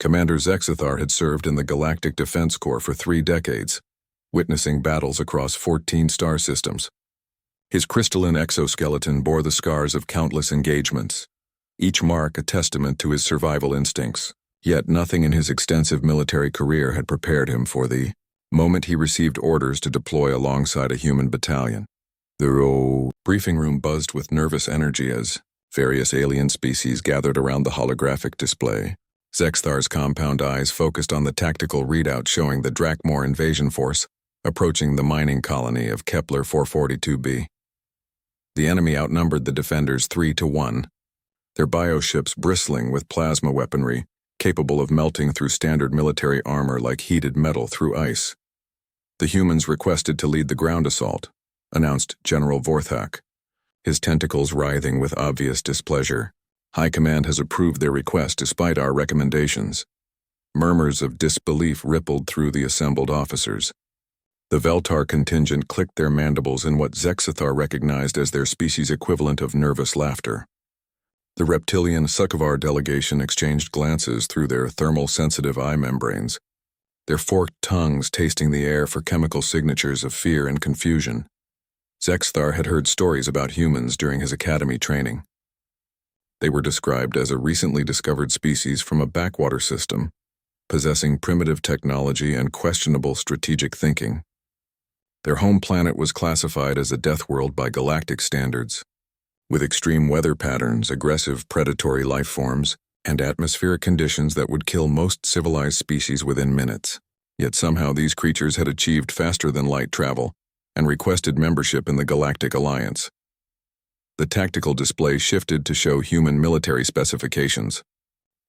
Commander Zexithar had served in the Galactic Defense Corps for 3 decades, witnessing battles across 14 star systems. His crystalline exoskeleton bore the scars of countless engagements, each mark a testament to his survival instincts. Yet nothing in his extensive military career had prepared him for the moment he received orders to deploy alongside a human battalion. The briefing room buzzed with nervous energy as various alien species gathered around the holographic display. Zexthar's compound eyes focused on the tactical readout showing the Drakmor invasion force approaching the mining colony of Kepler 442b. The enemy outnumbered the defenders 3-1, their bioships bristling with plasma weaponry, capable of melting through standard military armor like heated metal through ice. The humans requested to lead the ground assault, announced General Vorthak, his tentacles writhing with obvious displeasure. High Command has approved their request despite our recommendations. Murmurs of disbelief rippled through the assembled officers. The Veltar contingent clicked their mandibles in what Zexithar recognized as their species' equivalent of nervous laughter. The reptilian Sukavar delegation exchanged glances through their thermal-sensitive eye membranes, their forked tongues tasting the air for chemical signatures of fear and confusion. Zexithar had heard stories about humans during his academy training. They were described as a recently discovered species from a backwater system, possessing primitive technology and questionable strategic thinking. Their home planet was classified as a death world by galactic standards, with extreme weather patterns, aggressive predatory life forms, and atmospheric conditions that would kill most civilized species within minutes. Yet somehow these creatures had achieved faster-than-light travel and requested membership in the Galactic Alliance. The tactical display shifted to show human military specifications.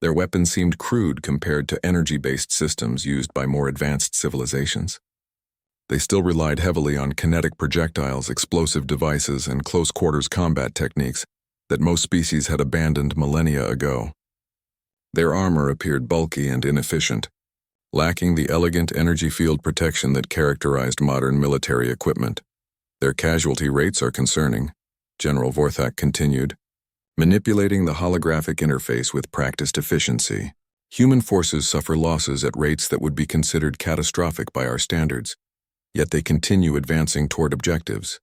Their weapons seemed crude compared to energy-based systems used by more advanced civilizations. They still relied heavily on kinetic projectiles, explosive devices, and close-quarters combat techniques that most species had abandoned millennia ago. Their armor appeared bulky and inefficient, lacking the elegant energy field protection that characterized modern military equipment. Their casualty rates are concerning, General Vorthak continued, manipulating the holographic interface with practiced efficiency. Human forces suffer losses at rates that would be considered catastrophic by our standards, yet they continue advancing toward objectives.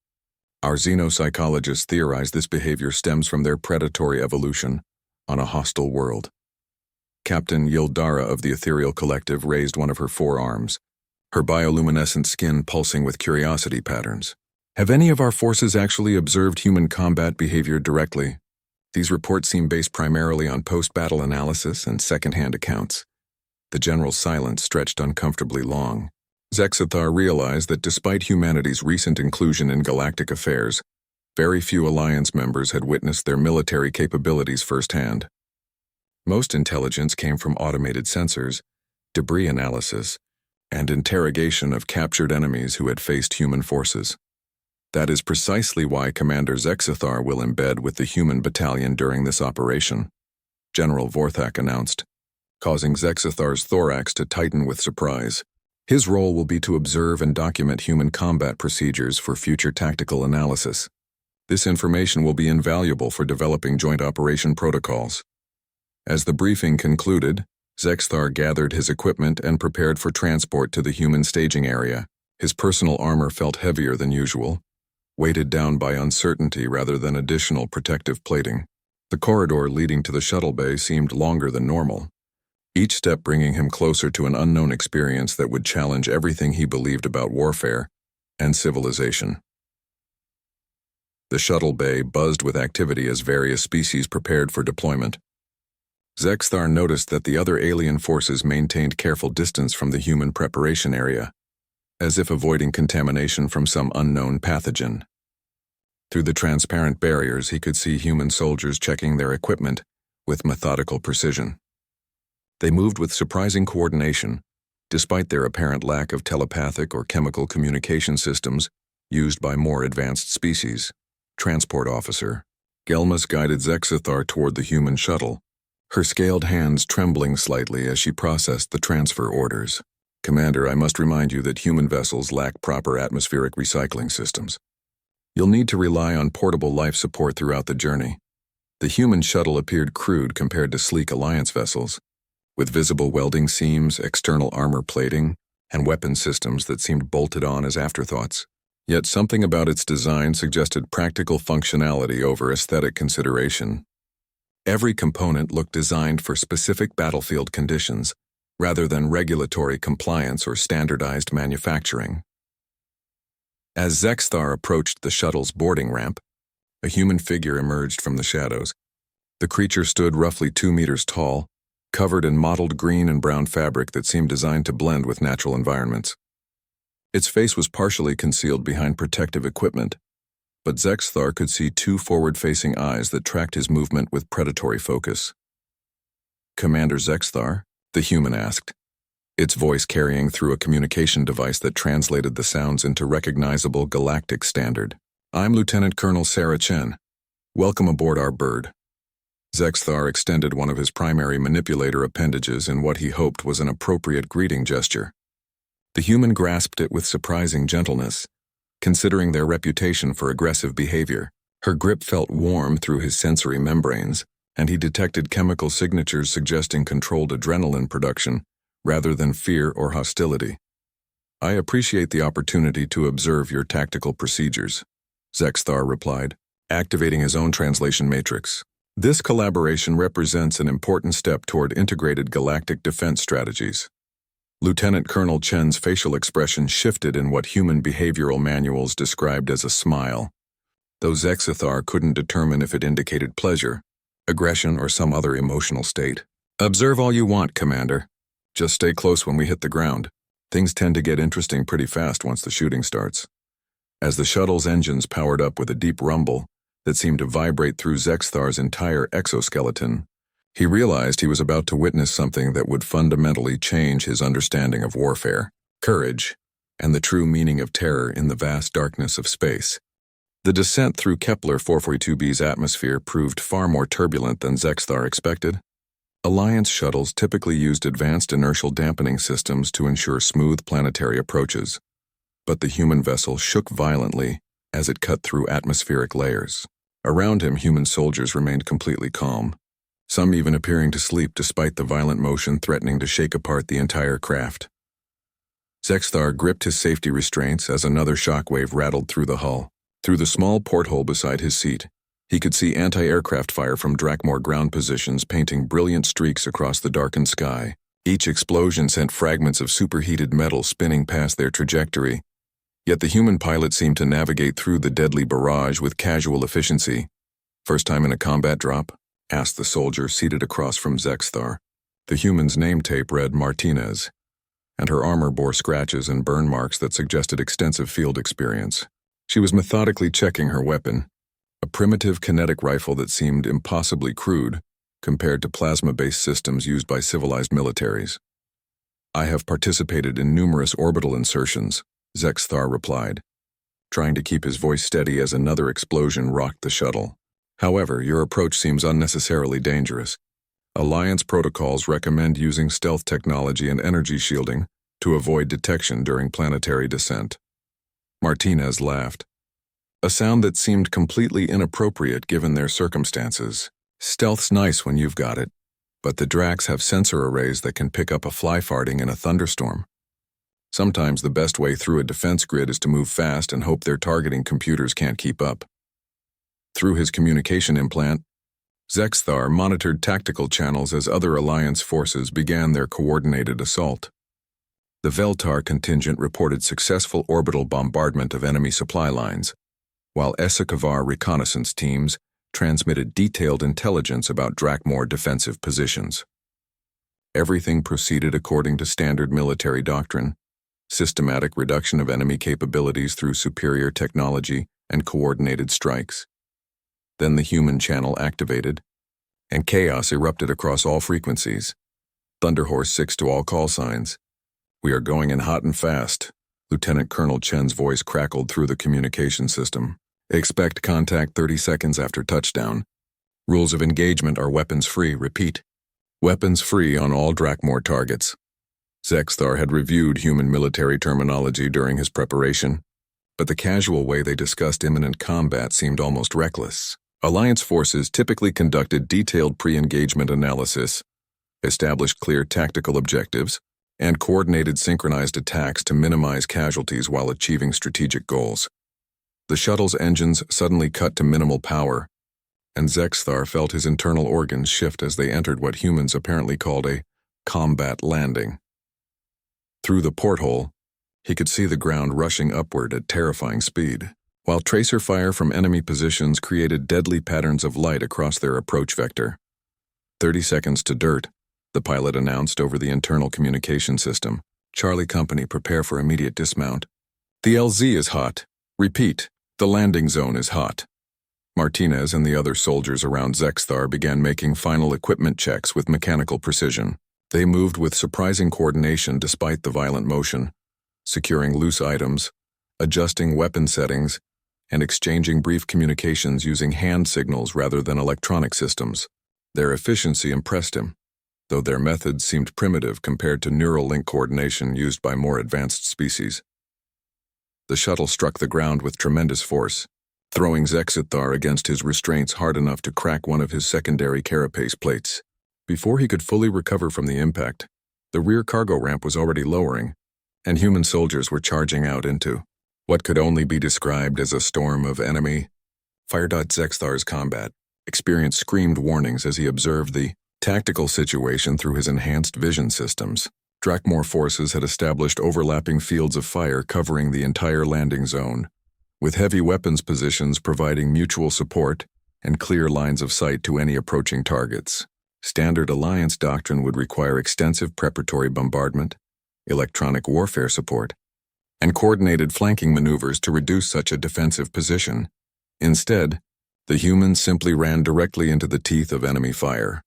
Our xenopsychologists theorize this behavior stems from their predatory evolution on a hostile world. Captain Yildara of the Ethereal Collective raised one of her forearms, her bioluminescent skin pulsing with curiosity patterns. Have any of our forces actually observed human combat behavior directly? These reports seem based primarily on post-battle analysis and second-hand accounts. The general's silence stretched uncomfortably long. Zexithar realized that despite humanity's recent inclusion in galactic affairs, very few Alliance members had witnessed their military capabilities firsthand. Most intelligence came from automated sensors, debris analysis, and interrogation of captured enemies who had faced human forces. That is precisely why Commander Zexithar will embed with the human battalion during this operation, General Vorthak announced, causing Zexithar's thorax to tighten with surprise. His role will be to observe and document human combat procedures for future tactical analysis. This information will be invaluable for developing joint operation protocols. As the briefing concluded, Zexithar gathered his equipment and prepared for transport to the human staging area. His personal armor felt heavier than usual, weighted down by uncertainty rather than additional protective plating. The corridor leading to the shuttle bay seemed longer than normal, each step bringing him closer to an unknown experience that would challenge everything he believed about warfare and civilization. The shuttle bay buzzed with activity as various species prepared for deployment. Zexithar noticed that the other alien forces maintained careful distance from the human preparation area, as if avoiding contamination from some unknown pathogen. Through the transparent barriers, he could see human soldiers checking their equipment with methodical precision. They moved with surprising coordination, despite their apparent lack of telepathic or chemical communication systems used by more advanced species. Transport Officer Gelmus guided Zexithar toward the human shuttle, her scaled hands trembling slightly as she processed the transfer orders. Commander, I must remind you that human vessels lack proper atmospheric recycling systems. You'll need to rely on portable life support throughout the journey. The human shuttle appeared crude compared to sleek Alliance vessels, with visible welding seams, external armor plating, and weapon systems that seemed bolted on as afterthoughts. Yet something about its design suggested practical functionality over aesthetic consideration. Every component looked designed for specific battlefield conditions, rather than regulatory compliance or standardized manufacturing. As Zexthar approached the shuttle's boarding ramp, a human figure emerged from the shadows. The creature stood roughly 2 meters tall, covered in mottled green and brown fabric that seemed designed to blend with natural environments. Its face was partially concealed behind protective equipment, but Zexthar could see 2 forward-facing eyes that tracked his movement with predatory focus. "Commander Zexthar?" the human asked, its voice carrying through a communication device that translated the sounds into recognizable galactic standard. "I'm Lieutenant Colonel Sarah Chen. Welcome aboard our bird." Zexthar extended one of his primary manipulator appendages in what he hoped was an appropriate greeting gesture. The human grasped it with surprising gentleness, considering their reputation for aggressive behavior. Her grip felt warm through his sensory membranes, and he detected chemical signatures suggesting controlled adrenaline production rather than fear or hostility. "I appreciate the opportunity to observe your tactical procedures," Zexthar replied, activating his own translation matrix. "This collaboration represents an important step toward integrated galactic defense strategies." Lieutenant Colonel Chen's facial expression shifted in what human behavioral manuals described as a smile, though Zexthar couldn't determine if it indicated pleasure, aggression, or some other emotional state. "Observe all you want, Commander. Just stay close when we hit the ground. Things tend to get interesting pretty fast once the shooting starts." As the shuttle's engines powered up with a deep rumble that seemed to vibrate through Zexthar's entire exoskeleton, he realized he was about to witness something that would fundamentally change his understanding of warfare, courage, and the true meaning of terror in the vast darkness of space. The descent through Kepler 442b's atmosphere proved far more turbulent than Zexthar expected. Alliance shuttles typically used advanced inertial dampening systems to ensure smooth planetary approaches, but the human vessel shook violently as it cut through atmospheric layers. Around him, human soldiers remained completely calm, some even appearing to sleep despite the violent motion threatening to shake apart the entire craft. Zexthar gripped his safety restraints as another shockwave rattled through the hull. Through the small porthole beside his seat, he could see anti-aircraft fire from Drakmor ground positions painting brilliant streaks across the darkened sky. Each explosion sent fragments of superheated metal spinning past their trajectory, yet the human pilot seemed to navigate through the deadly barrage with casual efficiency. "First time in a combat drop?" asked the soldier seated across from Zexthar. The human's name tape read Martinez, and her armor bore scratches and burn marks that suggested extensive field experience. She was methodically checking her weapon, a primitive kinetic rifle that seemed impossibly crude compared to plasma-based systems used by civilized militaries. "I have participated in numerous orbital insertions," Zexthar replied, trying to keep his voice steady as another explosion rocked the shuttle. "However, your approach seems unnecessarily dangerous. Alliance protocols recommend using stealth technology and energy shielding to avoid detection during planetary descent." Martinez laughed, a sound that seemed completely inappropriate given their circumstances. "Stealth's nice when you've got it, but the Dracs have sensor arrays that can pick up a fly farting in a thunderstorm. Sometimes the best way through a defense grid is to move fast and hope their targeting computers can't keep up." Through his communication implant, Zexthar monitored tactical channels as other Alliance forces began their coordinated assault. The Veltar contingent reported successful orbital bombardment of enemy supply lines, while Esikavar reconnaissance teams transmitted detailed intelligence about Drakmor defensive positions. Everything proceeded according to standard military doctrine: systematic reduction of enemy capabilities through superior technology and coordinated strikes. Then the human channel activated, and chaos erupted across all frequencies. Thunderhorse 6 to all call signs. "We are going in hot and fast," Lieutenant Colonel Chen's voice crackled through the communication system. "Expect contact 30 seconds after touchdown. Rules of engagement are weapons free. Repeat, weapons free on all Drakmor targets." Zexthar had reviewed human military terminology during his preparation, but the casual way they discussed imminent combat seemed almost reckless. Alliance forces typically conducted detailed pre-engagement analysis, established clear tactical objectives, and coordinated synchronized attacks to minimize casualties while achieving strategic goals. The shuttle's engines suddenly cut to minimal power, and Zexthar felt his internal organs shift as they entered what humans apparently called a combat landing. Through the porthole, he could see the ground rushing upward at terrifying speed, while tracer fire from enemy positions created deadly patterns of light across their approach vector. 30 seconds to dirt, the pilot announced over the internal communication system. Charlie Company, prepare for immediate dismount. The LZ is hot. Repeat, the landing zone is hot. Martinez and the other soldiers around Zexthar began making final equipment checks with mechanical precision. They moved with surprising coordination despite the violent motion, securing loose items, adjusting weapon settings, and exchanging brief communications using hand signals rather than electronic systems. Their efficiency impressed him, though their methods seemed primitive compared to neural link coordination used by more advanced species. The shuttle struck the ground with tremendous force, throwing Zexthar against his restraints hard enough to crack one of his secondary carapace plates. Before he could fully recover from the impact, the rear cargo ramp was already lowering, and human soldiers were charging out into what could only be described as a storm of enemy fire. Zexthar's combat experience screamed warnings as he observed the tactical situation through his enhanced vision systems. Drakmor forces had established overlapping fields of fire covering the entire landing zone, with heavy weapons positions providing mutual support and clear lines of sight to any approaching targets. Standard alliance doctrine would require extensive preparatory bombardment, electronic warfare support, and coordinated flanking maneuvers to reduce such a defensive position. Instead, the humans simply ran directly into the teeth of enemy fire.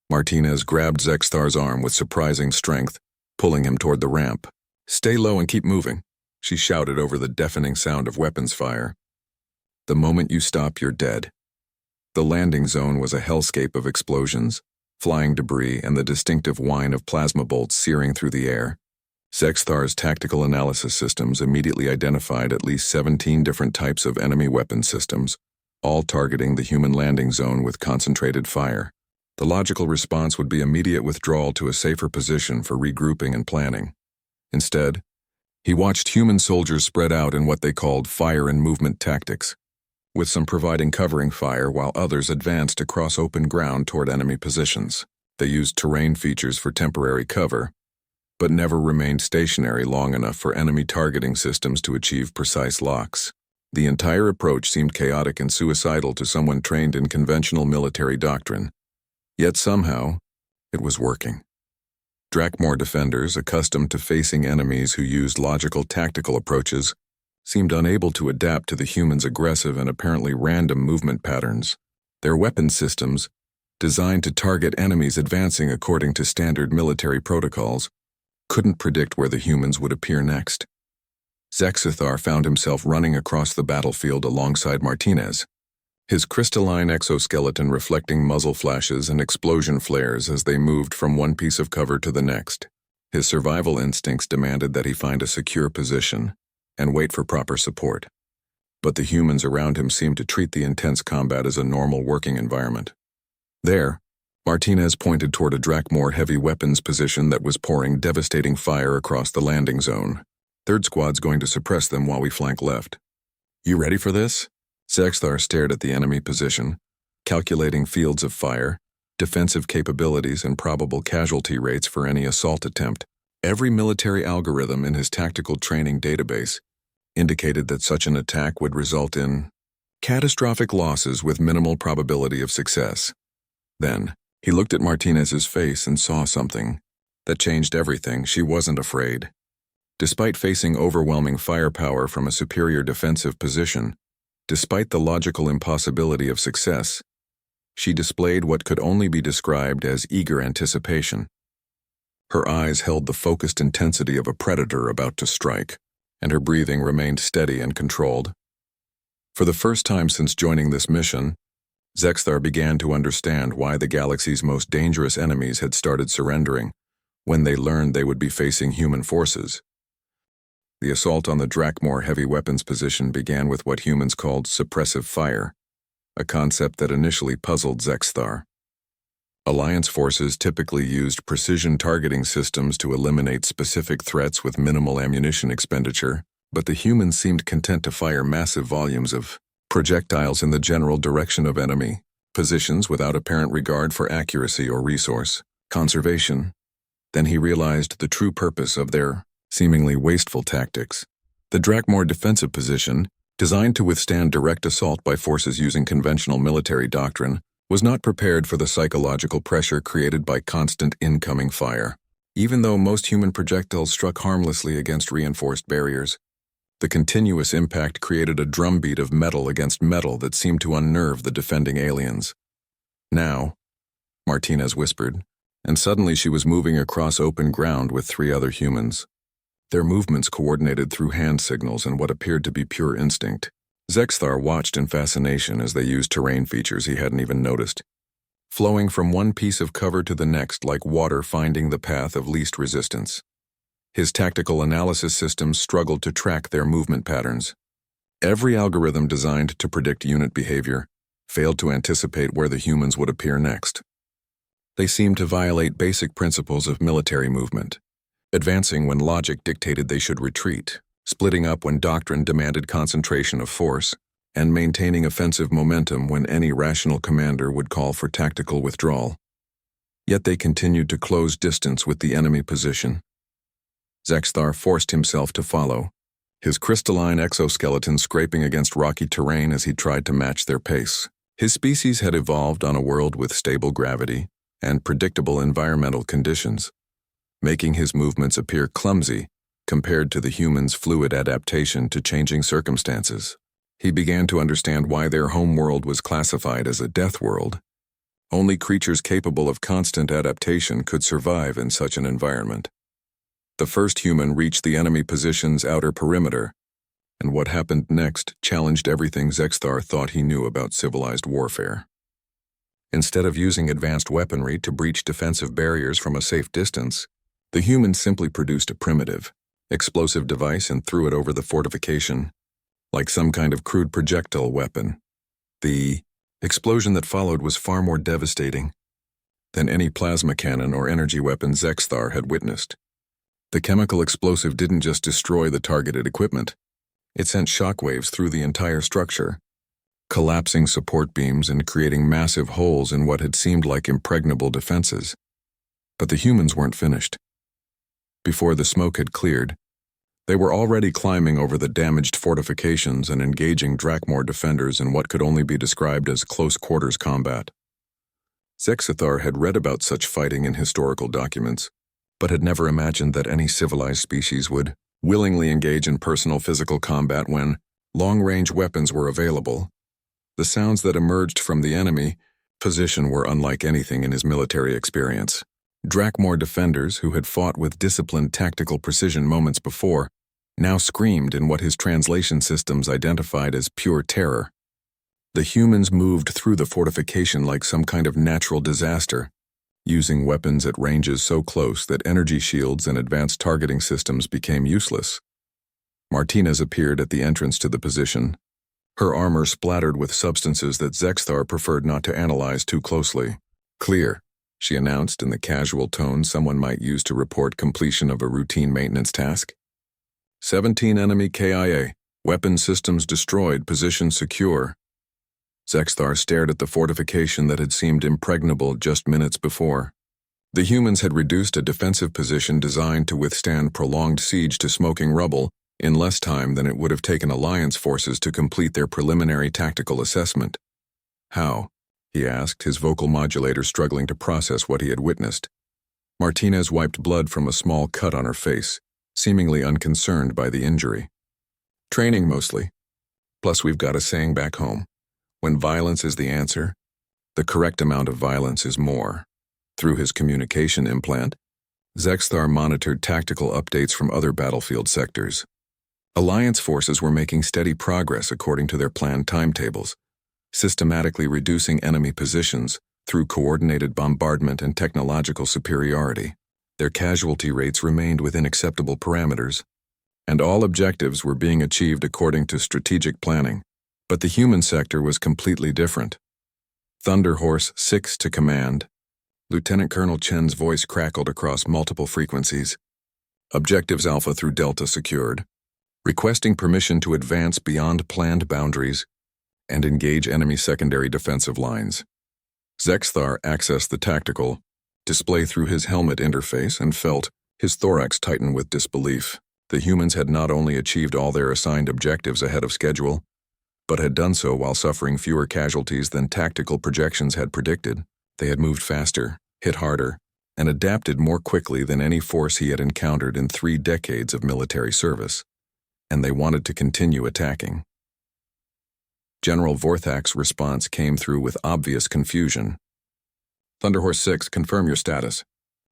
Martinez grabbed Zexthar's arm with surprising strength, pulling him toward the ramp. "Stay low and keep moving," she shouted over the deafening sound of weapons fire. "The moment you stop, you're dead." The landing zone was a hellscape of explosions, flying debris, and the distinctive whine of plasma bolts searing through the air. Zexthar's tactical analysis systems immediately identified at least 17 different types of enemy weapon systems, all targeting the human landing zone with concentrated fire. The logical response would be immediate withdrawal to a safer position for regrouping and planning. Instead, he watched human soldiers spread out in what they called fire and movement tactics, with some providing covering fire while others advanced across open ground toward enemy positions. They used terrain features for temporary cover, but never remained stationary long enough for enemy targeting systems to achieve precise locks. The entire approach seemed chaotic and suicidal to someone trained in conventional military doctrine. Yet somehow, it was working. Drakmor defenders, accustomed to facing enemies who used logical tactical approaches, seemed unable to adapt to the humans' aggressive and apparently random movement patterns. Their weapon systems, designed to target enemies advancing according to standard military protocols, couldn't predict where the humans would appear next. Zexthar found himself running across the battlefield alongside Martinez, his crystalline exoskeleton reflecting muzzle flashes and explosion flares as they moved from one piece of cover to the next. His survival instincts demanded that he find a secure position and wait for proper support. But the humans around him seemed to treat the intense combat as a normal working environment. There, Martinez pointed toward a Drakmor heavy weapons position that was pouring devastating fire across the landing zone. "Third squad's going to suppress them while we flank left. You ready for this?" Zexthar stared at the enemy position, calculating fields of fire, defensive capabilities, and probable casualty rates for any assault attempt. Every military algorithm in his tactical training database indicated that such an attack would result in catastrophic losses with minimal probability of success. Then, he looked at Martinez's face and saw something that changed everything. She wasn't afraid. Despite facing overwhelming firepower from a superior defensive position, despite the logical impossibility of success, she displayed what could only be described as eager anticipation. Her eyes held the focused intensity of a predator about to strike, and her breathing remained steady and controlled. For the first time since joining this mission, Zexthar began to understand why the galaxy's most dangerous enemies had started surrendering when they learned they would be facing human forces. The assault on the Drakmor heavy weapons position began with what humans called suppressive fire, a concept that initially puzzled Zexthar. Alliance forces typically used precision targeting systems to eliminate specific threats with minimal ammunition expenditure, but the humans seemed content to fire massive volumes of projectiles in the general direction of enemy positions without apparent regard for accuracy or resource conservation. Then he realized the true purpose of their seemingly wasteful tactics. The Drakmor defensive position, designed to withstand direct assault by forces using conventional military doctrine, was not prepared for the psychological pressure created by constant incoming fire. Even though most human projectiles struck harmlessly against reinforced barriers, the continuous impact created a drumbeat of metal against metal that seemed to unnerve the defending aliens. "Now," Martinez whispered, and suddenly she was moving across open ground with 3 other humans. Their movements coordinated through hand signals and what appeared to be pure instinct. Zexthar watched in fascination as they used terrain features he hadn't even noticed, flowing from one piece of cover to the next like water finding the path of least resistance. His tactical analysis systems struggled to track their movement patterns. Every algorithm designed to predict unit behavior failed to anticipate where the humans would appear next. They seemed to violate basic principles of military movement, advancing when logic dictated they should retreat, splitting up when doctrine demanded concentration of force, and maintaining offensive momentum when any rational commander would call for tactical withdrawal. Yet they continued to close distance with the enemy position. Zexthar forced himself to follow, his crystalline exoskeleton scraping against rocky terrain as he tried to match their pace. His species had evolved on a world with stable gravity and predictable environmental conditions, making his movements appear clumsy compared to the humans' fluid adaptation to changing circumstances. He began to understand why their home world was classified as a death world. Only creatures capable of constant adaptation could survive in such an environment. The first human reached the enemy position's outer perimeter, and what happened next challenged everything Zexthar thought he knew about civilized warfare. Instead of using advanced weaponry to breach defensive barriers from a safe distance, the humans simply produced a primitive, explosive device and threw it over the fortification, like some kind of crude projectile weapon. The explosion that followed was far more devastating than any plasma cannon or energy weapon Zexthar had witnessed. The chemical explosive didn't just destroy the targeted equipment, it sent shockwaves through the entire structure, collapsing support beams and creating massive holes in what had seemed like impregnable defenses. But the humans weren't finished. Before the smoke had cleared, they were already climbing over the damaged fortifications and engaging Drakmor defenders in what could only be described as close-quarters combat. Zexthar had read about such fighting in historical documents, but had never imagined that any civilized species would willingly engage in personal physical combat when long-range weapons were available. The sounds that emerged from the enemy position were unlike anything in his military experience. Drakmor defenders, who had fought with disciplined tactical precision moments before, now screamed in what his translation systems identified as pure terror. The humans moved through the fortification like some kind of natural disaster, using weapons at ranges so close that energy shields and advanced targeting systems became useless. Martinez appeared at the entrance to the position, her armor splattered with substances that Zexthar preferred not to analyze too closely. "Clear," she announced in the casual tone someone might use to report completion of a routine maintenance task. 17 enemy KIA, weapon systems destroyed, position secure. Zexthar stared at the fortification that had seemed impregnable just minutes before. The humans had reduced a defensive position designed to withstand prolonged siege to smoking rubble in less time than it would have taken Alliance forces to complete their preliminary tactical assessment. "How?" he asked, his vocal modulator struggling to process what he had witnessed. Martinez wiped blood from a small cut on her face, seemingly unconcerned by the injury. "Training mostly. Plus we've got a saying back home. When violence is the answer, the correct amount of violence is more." Through his communication implant, Zexthar monitored tactical updates from other battlefield sectors. Alliance forces were making steady progress according to their planned timetables, systematically reducing enemy positions through coordinated bombardment and technological superiority. Their casualty rates remained within acceptable parameters, and all objectives were being achieved according to strategic planning. But the human sector was completely different. Thunderhorse 6 to command, Lieutenant Colonel Chen's voice crackled across multiple frequencies. Objectives Alpha through Delta secured. Requesting permission to advance beyond planned boundaries and engage enemy secondary defensive lines. Zexthar accessed the tactical display through his helmet interface and felt his thorax tighten with disbelief. The humans had not only achieved all their assigned objectives ahead of schedule, but had done so while suffering fewer casualties than tactical projections had predicted. They had moved faster, hit harder, and adapted more quickly than any force he had encountered in 3 decades of military service, and they wanted to continue attacking. General Vorthak's response came through with obvious confusion. Thunderhorse 6, confirm your status.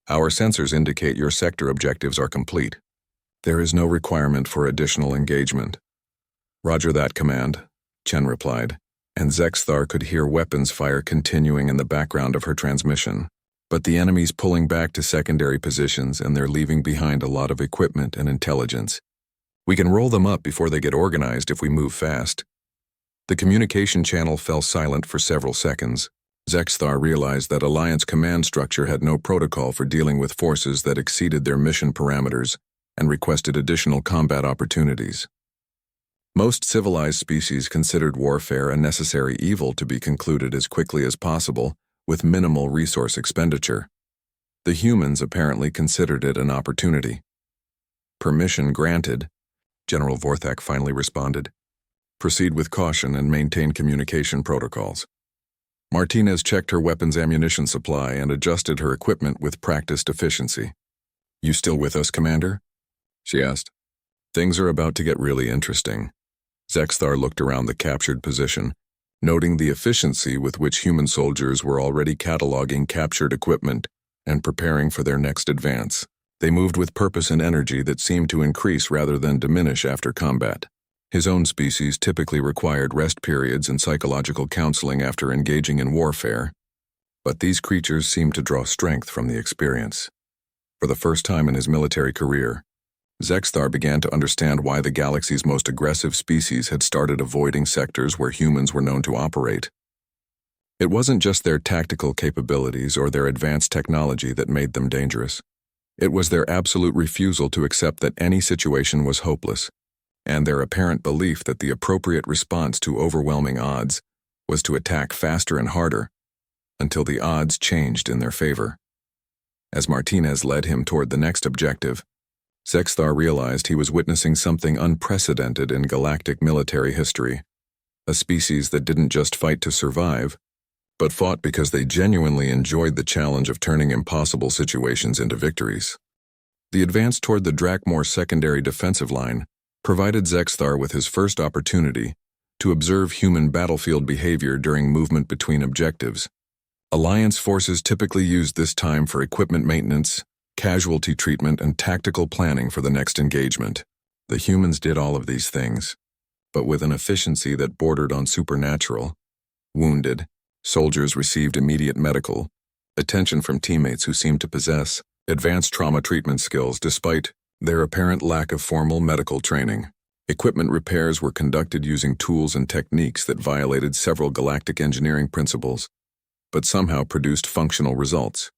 Our sensors indicate your sector objectives are complete. There is no requirement for additional engagement. Roger that, Command, Chen replied, and Zexthar could hear weapons fire continuing in the background of her transmission. But the enemy's pulling back to secondary positions and they're leaving behind a lot of equipment and intelligence. We can roll them up before they get organized if we move fast. The communication channel fell silent for several seconds. Zexthar realized that Alliance command structure had no protocol for dealing with forces that exceeded their mission parameters and requested additional combat opportunities. Most civilized species considered warfare a necessary evil to be concluded as quickly as possible with minimal resource expenditure. The humans apparently considered it an opportunity. Permission granted, General Vorthak finally responded. Proceed with caution and maintain communication protocols. Martinez checked her weapons ammunition supply and adjusted her equipment with practiced efficiency. You still with us, Commander? She asked. Things are about to get really interesting. Zexthar looked around the captured position, noting the efficiency with which human soldiers were already cataloging captured equipment and preparing for their next advance. They moved with purpose and energy that seemed to increase rather than diminish after combat. His own species typically required rest periods and psychological counseling after engaging in warfare, but these creatures seemed to draw strength from the experience. For the first time in his military career, Zexthar began to understand why the galaxy's most aggressive species had started avoiding sectors where humans were known to operate. It wasn't just their tactical capabilities or their advanced technology that made them dangerous. It was their absolute refusal to accept that any situation was hopeless, and their apparent belief that the appropriate response to overwhelming odds was to attack faster and harder until the odds changed in their favor. As Martinez led him toward the next objective, Zexthar realized he was witnessing something unprecedented in galactic military history, a species that didn't just fight to survive, but fought because they genuinely enjoyed the challenge of turning impossible situations into victories. The advance toward the Drakmor secondary defensive line provided Zexthar with his first opportunity to observe human battlefield behavior during movement between objectives. Alliance forces typically used this time for equipment maintenance, casualty treatment, and tactical planning for the next engagement. The humans did all of these things, but with an efficiency that bordered on supernatural. Wounded, soldiers received immediate medical attention from teammates who seemed to possess advanced trauma treatment skills despite their apparent lack of formal medical training. Equipment repairs were conducted using tools and techniques that violated several galactic engineering principles, but somehow produced functional results.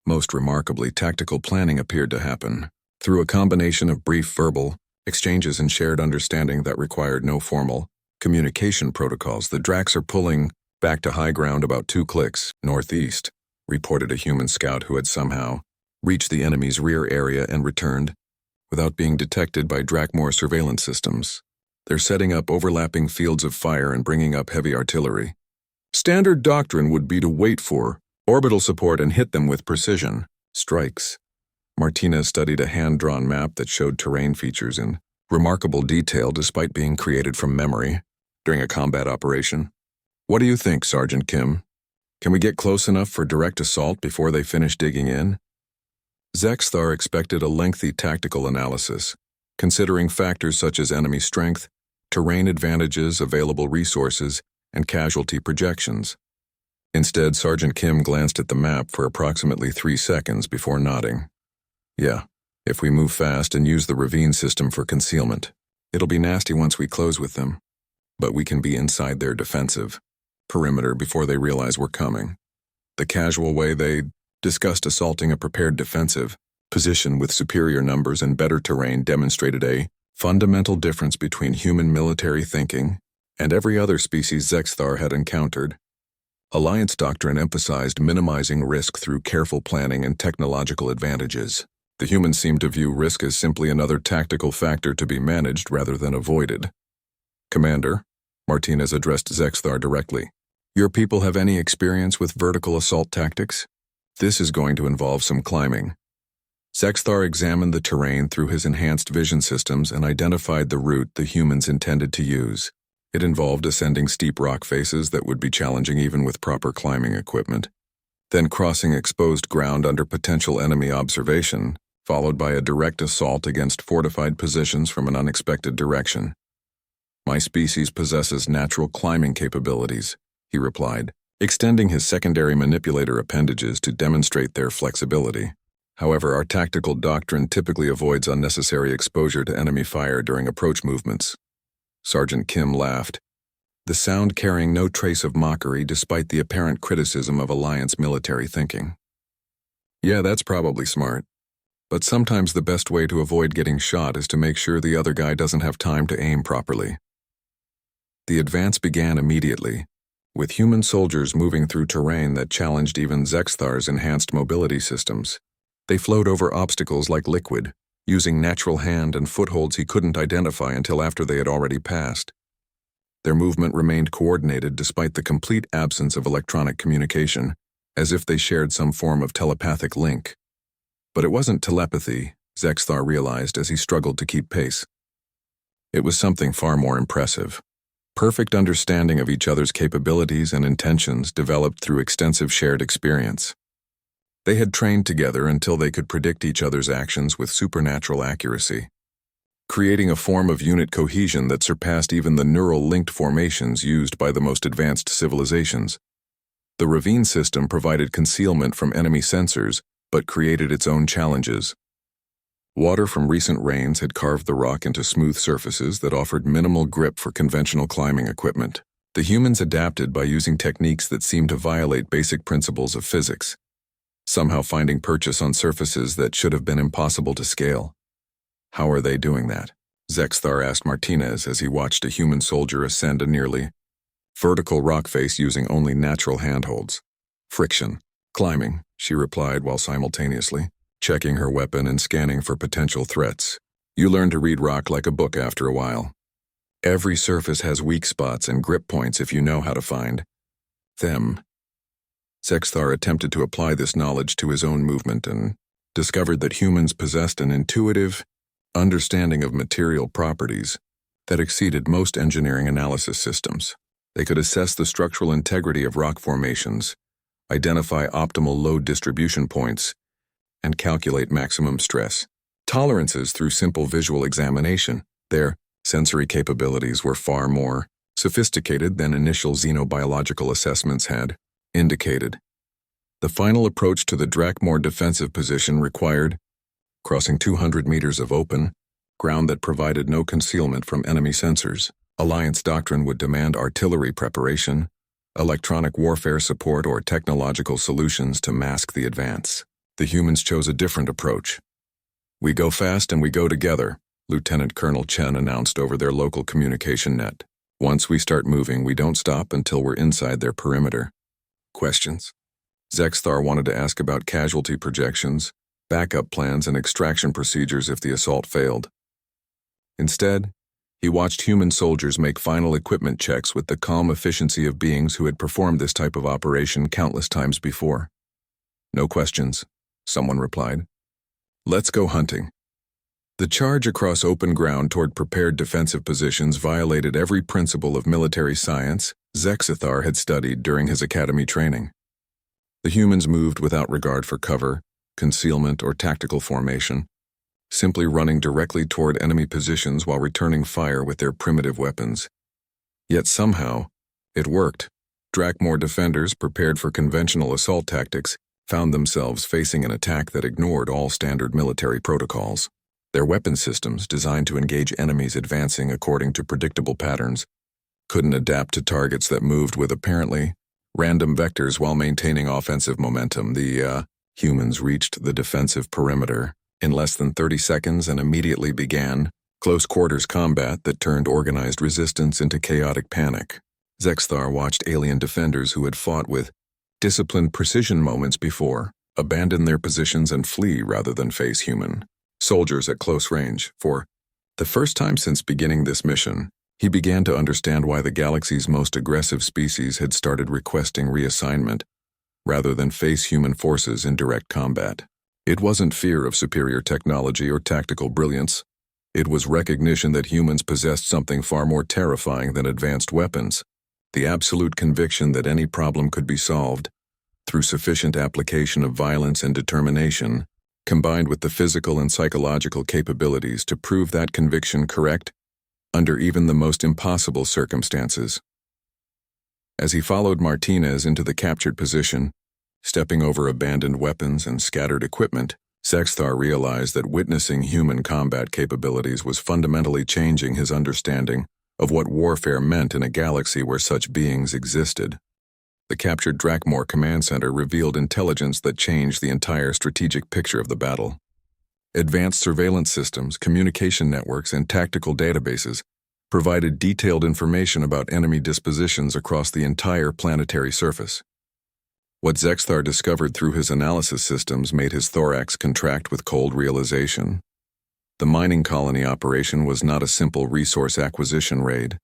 Most remarkably, tactical planning appeared to happen through a combination of brief verbal exchanges and shared understanding that required no formal communication protocols. The Dracs are pulling back to high ground about 2 clicks northeast, reported a human scout who had somehow reached the enemy's rear area and returned without being detected by Drakmor surveillance systems. They're setting up overlapping fields of fire and bringing up heavy artillery. Standard doctrine would be to wait for orbital support and hit them with precision strikes. Martinez studied a hand-drawn map that showed terrain features in remarkable detail despite being created from memory during a combat operation. What do you think, Sergeant Kim? Can we get close enough for direct assault before they finish digging in? Zexthar expected a lengthy tactical analysis, considering factors such as enemy strength, terrain advantages, available resources, and casualty projections. Instead, Sergeant Kim glanced at the map for approximately 3 seconds before nodding. Yeah, if we move fast and use the ravine system for concealment, it'll be nasty once we close with them. But we can be inside their defensive perimeter before they realize we're coming. The casual way they discussed assaulting a prepared defensive position with superior numbers and better terrain demonstrated a fundamental difference between human military thinking and every other species Zexthar had encountered. Alliance doctrine emphasized minimizing risk through careful planning and technological advantages. The humans seemed to view risk as simply another tactical factor to be managed rather than avoided. "Commander," Martinez addressed Zexthar directly, "your people have any experience with vertical assault tactics? This is going to involve some climbing." Zexthar examined the terrain through his enhanced vision systems and identified the route the humans intended to use. It involved ascending steep rock faces that would be challenging even with proper climbing equipment, then crossing exposed ground under potential enemy observation, followed by a direct assault against fortified positions from an unexpected direction. "My species possesses natural climbing capabilities," he replied, extending his secondary manipulator appendages to demonstrate their flexibility. "However, our tactical doctrine typically avoids unnecessary exposure to enemy fire during approach movements." Sergeant Kim laughed, the sound carrying no trace of mockery despite the apparent criticism of Alliance military thinking. "Yeah, that's probably smart. But sometimes the best way to avoid getting shot is to make sure the other guy doesn't have time to aim properly." The advance began immediately, with human soldiers moving through terrain that challenged even Zexthar's enhanced mobility systems. They flowed over obstacles like liquid, using natural hand and footholds he couldn't identify until after they had already passed. Their movement remained coordinated despite the complete absence of electronic communication, as if they shared some form of telepathic link. But it wasn't telepathy, Zexthar realized as he struggled to keep pace. It was something far more impressive. Perfect understanding of each other's capabilities and intentions developed through extensive shared experience. They had trained together until they could predict each other's actions with supernatural accuracy, creating a form of unit cohesion that surpassed even the neural-linked formations used by the most advanced civilizations. The ravine system provided concealment from enemy sensors, but created its own challenges. Water from recent rains had carved the rock into smooth surfaces that offered minimal grip for conventional climbing equipment. The humans adapted by using techniques that seemed to violate basic principles of physics, somehow finding purchase on surfaces that should have been impossible to scale. "How are they doing that?" Zexthar asked Martinez as he watched a human soldier ascend a nearly vertical rock face using only natural handholds. "Friction. Climbing," she replied while simultaneously checking her weapon and scanning for potential threats. "You learn to read rock like a book after a while. Every surface has weak spots and grip points if you know how to find them." Zexthar attempted to apply this knowledge to his own movement and discovered that humans possessed an intuitive understanding of material properties that exceeded most engineering analysis systems. They could assess the structural integrity of rock formations, identify optimal load distribution points, and calculate maximum stress tolerances through simple visual examination. Their sensory capabilities were far more sophisticated than initial xenobiological assessments had indicated. The final approach to the Drakmor defensive position required crossing 200 meters of open ground that provided no concealment from enemy sensors. Alliance doctrine would demand artillery preparation, electronic warfare support, or technological solutions to mask the advance. The humans chose a different approach. "We go fast and we go together," Lieutenant Colonel Chen announced over their local communication net. "Once we start moving, we don't stop until we're inside their perimeter." Questions? Zexthar wanted to ask about casualty projections, backup plans, and extraction procedures if the assault failed. Instead, he watched human soldiers make final equipment checks with the calm efficiency of beings who had performed this type of operation countless times before. "No questions," someone replied. "Let's go hunting." The charge across open ground toward prepared defensive positions violated every principle of military science Zexthar had studied during his academy training. The humans moved without regard for cover, concealment, or tactical formation, simply running directly toward enemy positions while returning fire with their primitive weapons. Yet somehow, it worked. Drakmor defenders prepared for conventional assault tactics found themselves facing an attack that ignored all standard military protocols. Their weapon systems, designed to engage enemies advancing according to predictable patterns, couldn't adapt to targets that moved with apparently random vectors while maintaining offensive momentum. The humans reached the defensive perimeter in less than 30 seconds and immediately began close-quarters combat that turned organized resistance into chaotic panic. Zexthar watched alien defenders who had fought with disciplined precision moments before abandon their positions and flee rather than face human soldiers at close range. For the first time since beginning this mission, he began to understand why the galaxy's most aggressive species had started requesting reassignment rather than face human forces in direct combat. It wasn't fear of superior technology or tactical brilliance. It was recognition that humans possessed something far more terrifying than advanced weapons, the absolute conviction that any problem could be solved through sufficient application of violence and determination, combined with the physical and psychological capabilities to prove that conviction correct under even the most impossible circumstances. As he followed Martinez into the captured position, stepping over abandoned weapons and scattered equipment, Zexthar realized that witnessing human combat capabilities was fundamentally changing his understanding of what warfare meant in a galaxy where such beings existed. The captured Drakmor command center revealed intelligence that changed the entire strategic picture of the battle. Advanced surveillance systems, communication networks, and tactical databases provided detailed information about enemy dispositions across the entire planetary surface. What Zexthar discovered through his analysis systems made his thorax contract with cold realization. The mining colony operation was not a simple resource acquisition raid.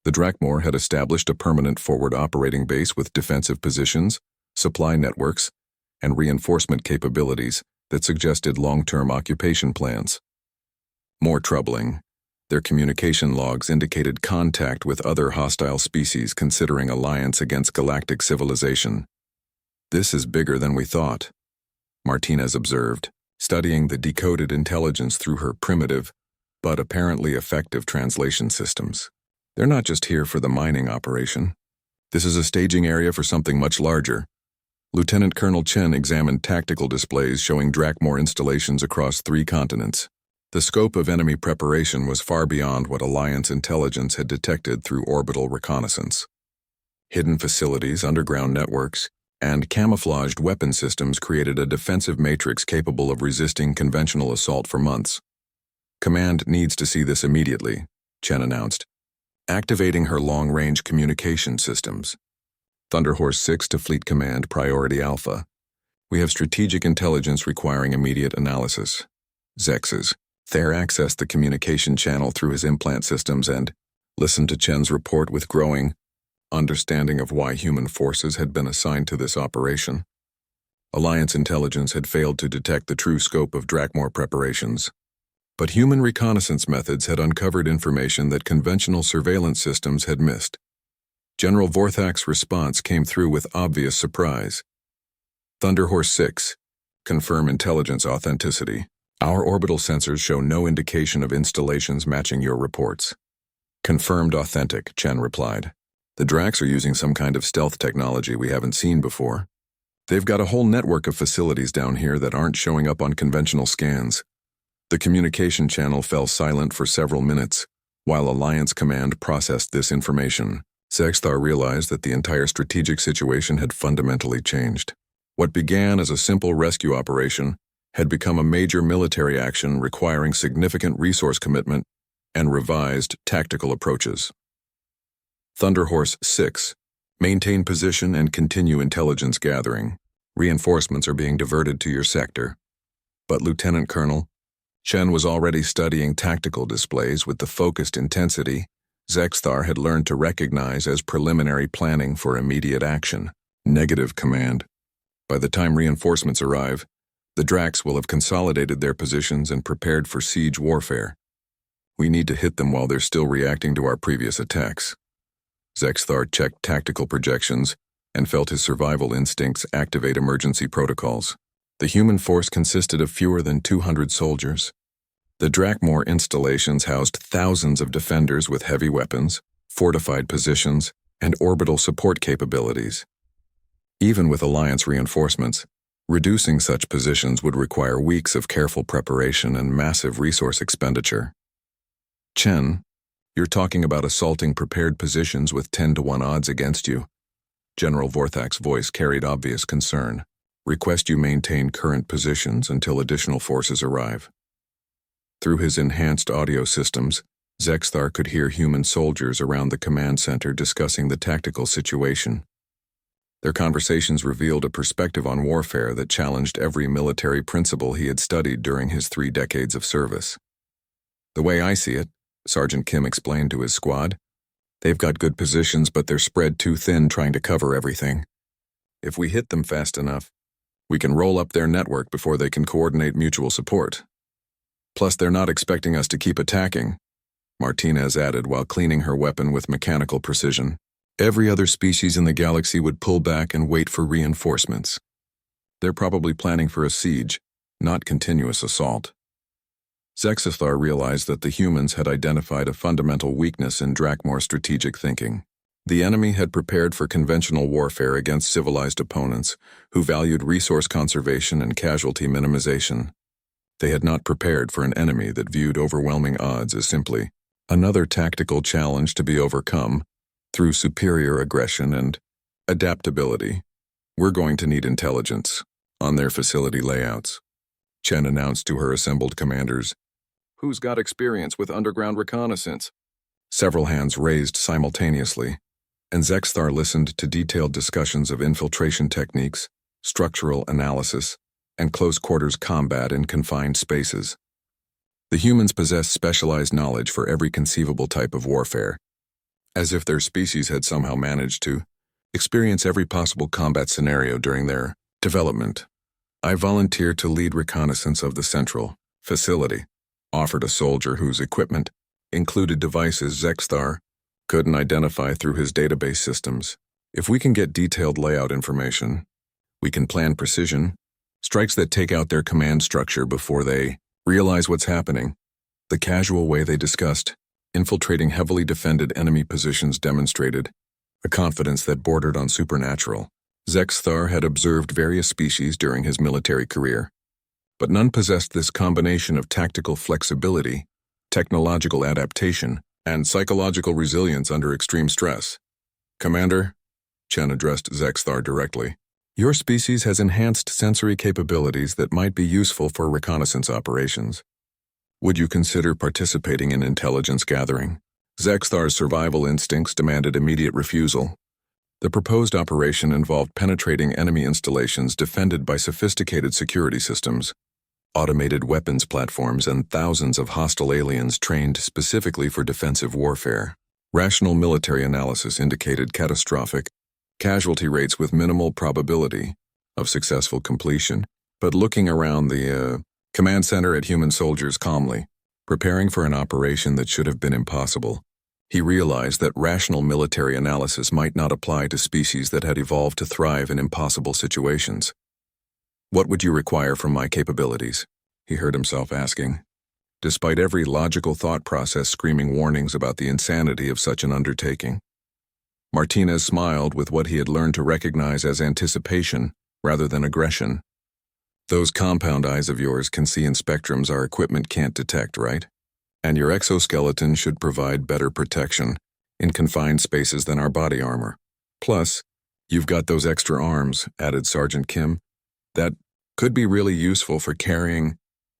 The Drakmor had established a permanent forward operating base with defensive positions, supply networks, and reinforcement capabilities that suggested long-term occupation plans. More troubling, their communication logs indicated contact with other hostile species considering alliance against galactic civilization. "This is bigger than we thought," Martinez observed, studying the decoded intelligence through her primitive, but apparently effective translation systems. "They're not just here for the mining operation. This is a staging area for something much larger." Lieutenant Colonel Chen examined tactical displays showing Drakmor installations across 3 continents. The scope of enemy preparation was far beyond what Alliance intelligence had detected through orbital reconnaissance. Hidden facilities, underground networks, and camouflaged weapon systems created a defensive matrix capable of resisting conventional assault for months. "Command needs to see this immediately," Chen announced, activating her long-range communication systems. "Thunderhorse 6 to Fleet Command, Priority Alpha. We have strategic intelligence requiring immediate analysis." Zex's Thayer accessed the communication channel through his implant systems and listened to Chen's report with growing understanding of why human forces had been assigned to this operation. Alliance intelligence had failed to detect the true scope of Drakmor preparations. But human reconnaissance methods had uncovered information that conventional surveillance systems had missed. General Vorthak's response came through with obvious surprise. "Thunderhorse 6, confirm intelligence authenticity. Our orbital sensors show no indication of installations matching your reports." "Confirmed authentic," Chen replied. "The Draks are using some kind of stealth technology we haven't seen before. They've got a whole network of facilities down here that aren't showing up on conventional scans." The communication channel fell silent for several minutes, while Alliance Command processed this information. Zexthar realized that the entire strategic situation had fundamentally changed. What began as a simple rescue operation had become a major military action requiring significant resource commitment and revised tactical approaches. "Thunderhorse 6, maintain position and continue intelligence gathering. Reinforcements are being diverted to your sector." But Lieutenant Colonel Chen was already studying tactical displays with the focused intensity Zexthar had learned to recognize as preliminary planning for immediate action. "Negative, Command. By the time reinforcements arrive, the Draks will have consolidated their positions and prepared for siege warfare. We need to hit them while they're still reacting to our previous attacks." Zexthar checked tactical projections and felt his survival instincts activate emergency protocols. The human force consisted of fewer than 200 soldiers. The Drakmor installations housed thousands of defenders with heavy weapons, fortified positions, and orbital support capabilities. Even with Alliance reinforcements, reducing such positions would require weeks of careful preparation and massive resource expenditure. "Chen, you're talking about assaulting prepared positions with 10-to-1 odds against you. General Vorthak's voice carried obvious concern. Request you maintain current positions until additional forces arrive. Through his enhanced audio systems, Zexthar could hear human soldiers around the command center discussing the tactical situation. Their conversations revealed a perspective on warfare that challenged every military principle he had studied during his 3 decades of service. The way I see it, Sergeant Kim explained to his squad, they've got good positions, but they're spread too thin trying to cover everything. If we hit them fast enough, we can roll up their network before they can coordinate mutual support. Plus, they're not expecting us to keep attacking, Martinez added while cleaning her weapon with mechanical precision. Every other species in the galaxy would pull back and wait for reinforcements. They're probably planning for a siege, not continuous assault. Zexthar realized that the humans had identified a fundamental weakness in Drakmor's strategic thinking. The enemy had prepared for conventional warfare against civilized opponents who valued resource conservation and casualty minimization. They had not prepared for an enemy that viewed overwhelming odds as simply another tactical challenge to be overcome through superior aggression and adaptability. We're going to need intelligence on their facility layouts, Chen announced to her assembled commanders. Who's got experience with underground reconnaissance? Several hands raised simultaneously, and Zexthar listened to detailed discussions of infiltration techniques, structural analysis, and close-quarters combat in confined spaces. The humans possessed specialized knowledge for every conceivable type of warfare, as if their species had somehow managed to experience every possible combat scenario during their development. I volunteered to lead reconnaissance of the central facility, offered a soldier whose equipment included devices Zexthar couldn't identify through his database systems. If we can get detailed layout information, we can plan precision strikes that take out their command structure before they realize what's happening. The casual way they discussed infiltrating heavily defended enemy positions demonstrated a confidence that bordered on supernatural. Zexthar had observed various species during his military career, but none possessed this combination of tactical flexibility, technological adaptation, and psychological resilience under extreme stress. Commander, Chen addressed Zexthar directly, your species has enhanced sensory capabilities that might be useful for reconnaissance operations. Would you consider participating in intelligence gathering? Zexthar's survival instincts demanded immediate refusal. The proposed operation involved penetrating enemy installations defended by sophisticated security systems, automated weapons platforms, and thousands of hostile aliens trained specifically for defensive warfare. Rational military analysis indicated catastrophic casualty rates with minimal probability of successful completion. But looking around the command center at human soldiers calmly, preparing for an operation that should have been impossible, he realized that rational military analysis might not apply to species that had evolved to thrive in impossible situations. What would you require from my capabilities? He heard himself asking, despite every logical thought process screaming warnings about the insanity of such an undertaking. Martinez smiled with what he had learned to recognize as anticipation rather than aggression. Those compound eyes of yours can see in spectrums our equipment can't detect, right? And your exoskeleton should provide better protection in confined spaces than our body armor. Plus, you've got those extra arms, added Sergeant Kim, that could be really useful for carrying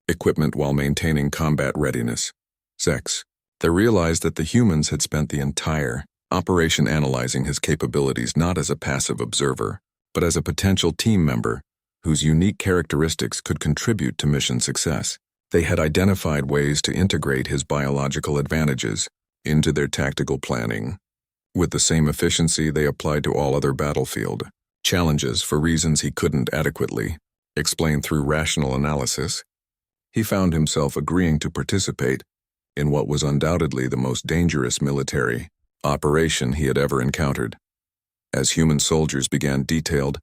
equipment while maintaining combat readiness. Zex, they realized that the humans had spent the entire operation analyzing his capabilities not as a passive observer, but as a potential team member whose unique characteristics could contribute to mission success. They had identified ways to integrate his biological advantages into their tactical planning, with the same efficiency they applied to all other battlefield challenges for reasons he couldn't adequately explain through rational analysis. He found himself agreeing to participate in what was undoubtedly the most dangerous military operation he had ever encountered. As human soldiers began detailed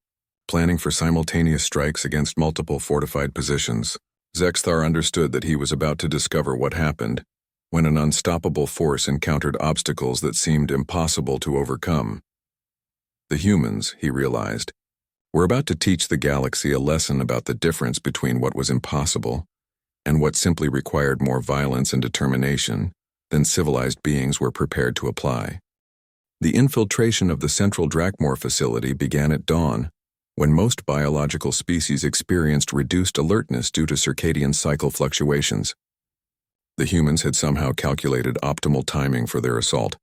planning for simultaneous strikes against multiple fortified positions, Zexthar understood that he was about to discover what happened when an unstoppable force encountered obstacles that seemed impossible to overcome. The humans, he realized, were about to teach the galaxy a lesson about the difference between what was impossible and what simply required more violence and determination than civilized beings were prepared to apply. The infiltration of the central Drakmor facility began at dawn, when most biological species experienced reduced alertness due to circadian cycle fluctuations. The humans had somehow calculated optimal timing for their assault,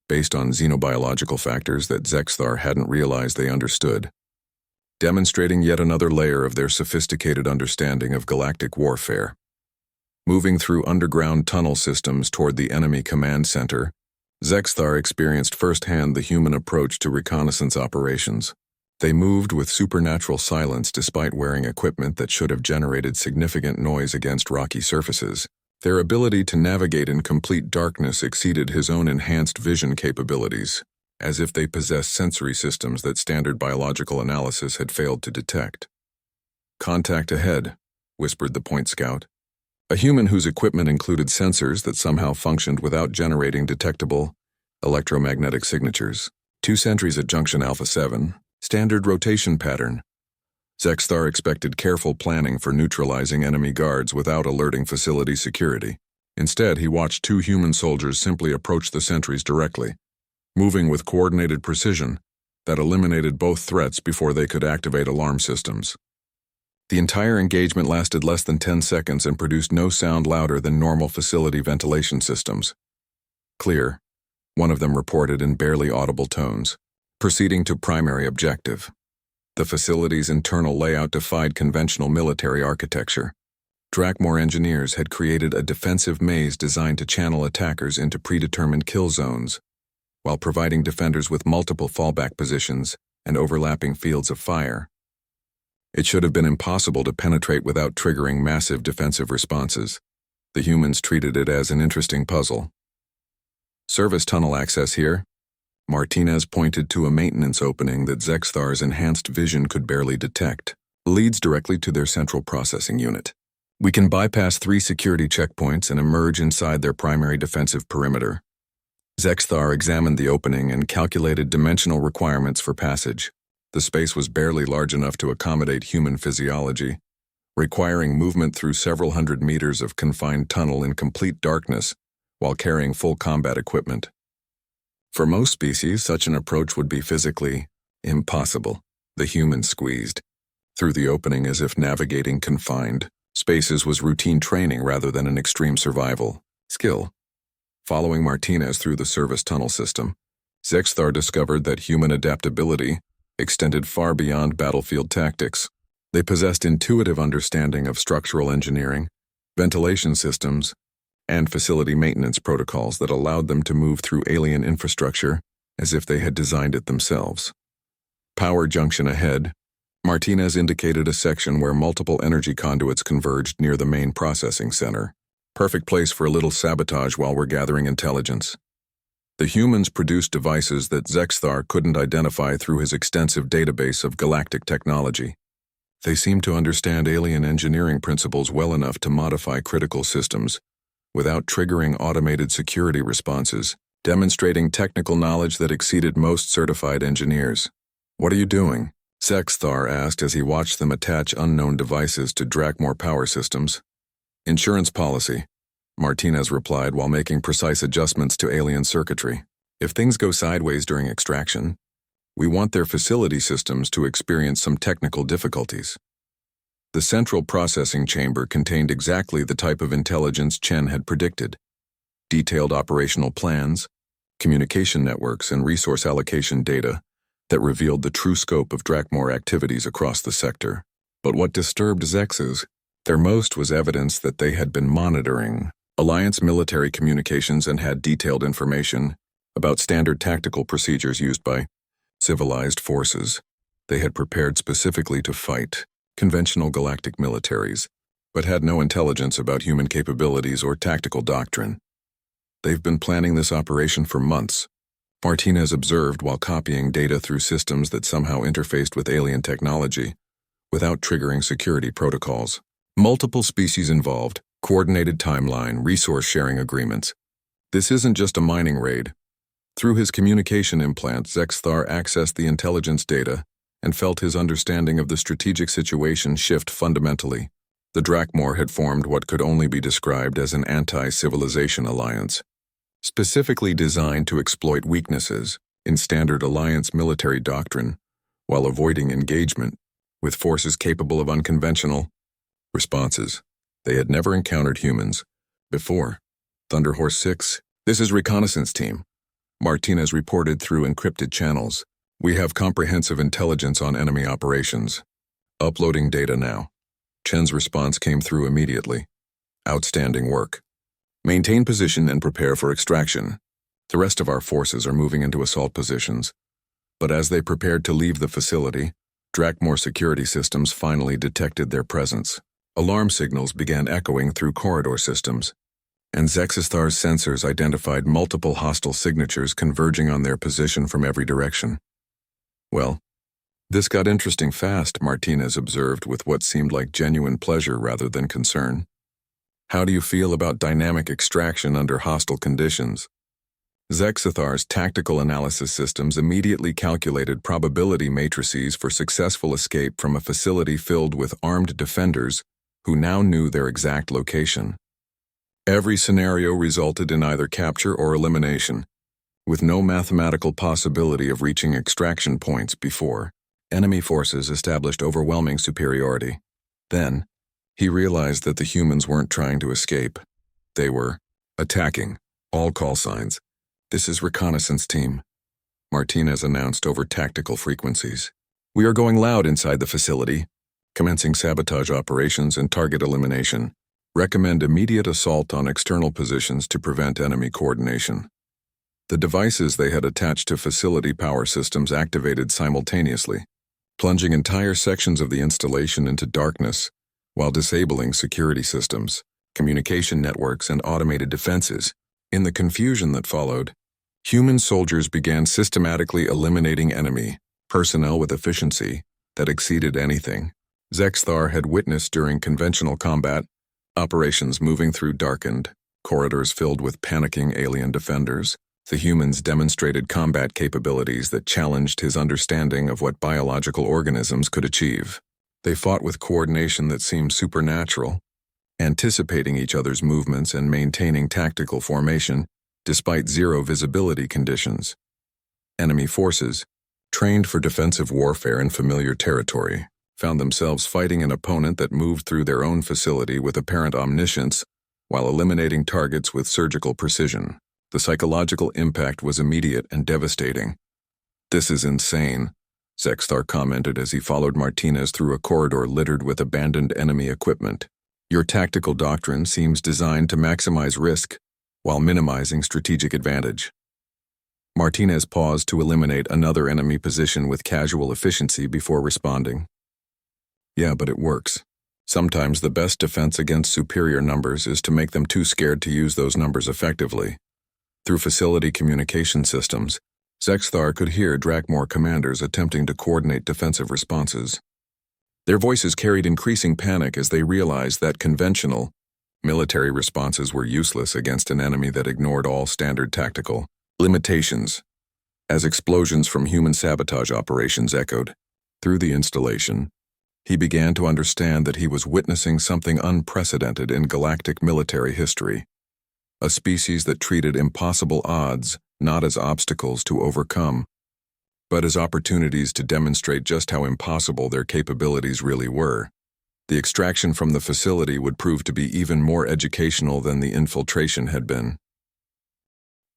based on xenobiological factors that Zexthar hadn't realized they understood, demonstrating yet another layer of their sophisticated understanding of galactic warfare. Moving through underground tunnel systems toward the enemy command center, Zexthar experienced firsthand the human approach to reconnaissance operations. They moved with supernatural silence despite wearing equipment that should have generated significant noise against rocky surfaces. Their ability to navigate in complete darkness exceeded his own enhanced vision capabilities, as if they possessed sensory systems that standard biological analysis had failed to detect. "Contact ahead," whispered the point scout. A human whose equipment included sensors that somehow functioned without generating detectable electromagnetic signatures. 2 sentries at Junction Alpha 7, standard rotation pattern. Zexthar expected careful planning for neutralizing enemy guards without alerting facility security. Instead, he watched 2 human soldiers simply approach the sentries directly, moving with coordinated precision that eliminated both threats before they could activate alarm systems. The entire engagement lasted less than 10 seconds and produced no sound louder than normal facility ventilation systems. "Clear," one of them reported in barely audible tones. Proceeding to primary objective. The facility's internal layout defied conventional military architecture. Drakmor engineers had created a defensive maze designed to channel attackers into predetermined kill zones, while providing defenders with multiple fallback positions and overlapping fields of fire. It should have been impossible to penetrate without triggering massive defensive responses. The humans treated it as an interesting puzzle. "Service tunnel access here." Martinez pointed to a maintenance opening that Zexthar's enhanced vision could barely detect. "Leads directly to their central processing unit. We can bypass 3 security checkpoints and emerge inside their primary defensive perimeter." Zexthar examined the opening and calculated dimensional requirements for passage. The space was barely large enough to accommodate human physiology, requiring movement through several hundred meters of confined tunnel in complete darkness while carrying full combat equipment. For most species, such an approach would be physically impossible. The human squeezed through the opening as if navigating confined spaces was routine training rather than an extreme survival skill. Following Martinez through the service tunnel system, Zexthar discovered that human adaptability extended far beyond battlefield tactics. They possessed intuitive understanding of structural engineering, ventilation systems, and facility maintenance protocols that allowed them to move through alien infrastructure as if they had designed it themselves. "Power junction ahead." Martinez indicated a section where multiple energy conduits converged near the main processing center. "Perfect place for a little sabotage while we're gathering intelligence." The humans produced devices that Zexthar couldn't identify through his extensive database of galactic technology. They seemed to understand alien engineering principles well enough to modify critical systems without triggering automated security responses, demonstrating technical knowledge that exceeded most certified engineers. "What are you doing?" Zexthar asked as he watched them attach unknown devices to Drakmor power systems. "Insurance policy," Martinez replied while making precise adjustments to alien circuitry. "If things go sideways during extraction, we want their facility systems to experience some technical difficulties." The central processing chamber contained exactly the type of intelligence Chen had predicted: detailed operational plans, communication networks, and resource allocation data that revealed the true scope of Drakmor activities across the sector. But what disturbed Zexes their most was evidence that they had been monitoring Alliance military communications and had detailed information about standard tactical procedures used by civilized forces. They had prepared specifically to fight conventional galactic militaries, but had no intelligence about human capabilities or tactical doctrine. "They've been planning this operation for months," Martinez observed while copying data through systems that somehow interfaced with alien technology without triggering security protocols. "Multiple species involved, coordinated timeline, resource sharing agreements. This isn't just a mining raid." Through his communication implant, Zexthar accessed the intelligence data and felt his understanding of the strategic situation shift fundamentally. The Drakmor had formed what could only be described as an anti-civilization alliance, specifically designed to exploit weaknesses in standard alliance military doctrine, while avoiding engagement with forces capable of unconventional responses. They had never encountered humans before. Thunder Horse 6, this is reconnaissance team. Martinez reported through encrypted channels. We have comprehensive intelligence on enemy operations. Uploading data now. Chen's response came through immediately. Outstanding work. Maintain position and prepare for extraction. The rest of our forces are moving into assault positions. But as they prepared to leave the facility, Drakmor security systems finally detected their presence. Alarm signals began echoing through corridor systems, and Zexisthar's sensors identified multiple hostile signatures converging on their position from every direction. Well, this got interesting fast, Martinez observed with what seemed like genuine pleasure rather than concern. How do you feel about dynamic extraction under hostile conditions? Zexisthar's tactical analysis systems immediately calculated probability matrices for successful escape from a facility filled with armed defenders who now knew their exact location. Every scenario resulted in either capture or elimination, with no mathematical possibility of reaching extraction points before enemy forces established overwhelming superiority. Then, he realized that the humans weren't trying to escape. They were attacking. All call signs. This is reconnaissance team, Martinez announced over tactical frequencies. We are going loud inside the facility, commencing sabotage operations and target elimination. Recommend immediate assault on external positions to prevent enemy coordination. The devices they had attached to facility power systems activated simultaneously, plunging entire sections of the installation into darkness while disabling security systems, communication networks, and automated defenses. In the confusion that followed, human soldiers began systematically eliminating enemy personnel with efficiency that exceeded anything Zexisthar had witnessed during conventional combat, operations moving through darkened corridors filled with panicking alien defenders. The humans demonstrated combat capabilities that challenged his understanding of what biological organisms could achieve. They fought with coordination that seemed supernatural, anticipating each other's movements and maintaining tactical formation despite zero visibility conditions. Enemy forces, trained for defensive warfare in familiar territory, found themselves fighting an opponent that moved through their own facility with apparent omniscience while eliminating targets with surgical precision. The psychological impact was immediate and devastating. This is insane, Zexisthar commented as he followed Martinez through a corridor littered with abandoned enemy equipment. Your tactical doctrine seems designed to maximize risk while minimizing strategic advantage. Martinez paused to eliminate another enemy position with casual efficiency before responding. Yeah, but it works. Sometimes the best defense against superior numbers is to make them too scared to use those numbers effectively. Through facility communication systems, Zexisthar could hear Drakmor commanders attempting to coordinate defensive responses. Their voices carried increasing panic as they realized that conventional military responses were useless against an enemy that ignored all standard tactical limitations. As explosions from human sabotage operations echoed through the installation, he began to understand that he was witnessing something unprecedented in galactic military history. A species that treated impossible odds not as obstacles to overcome, but as opportunities to demonstrate just how impossible their capabilities really were. The extraction from the facility would prove to be even more educational than the infiltration had been.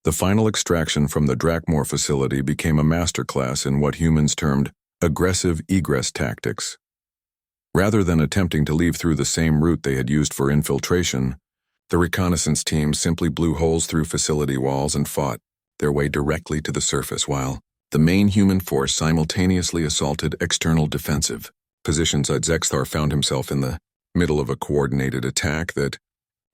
The final extraction from the Drakmor facility became a masterclass in what humans termed aggressive egress tactics. Rather than attempting to leave through the same route they had used for infiltration, the reconnaissance team simply blew holes through facility walls and fought their way directly to the surface while the main human force simultaneously assaulted external defensive positions. Zexisthar found himself in the middle of a coordinated attack that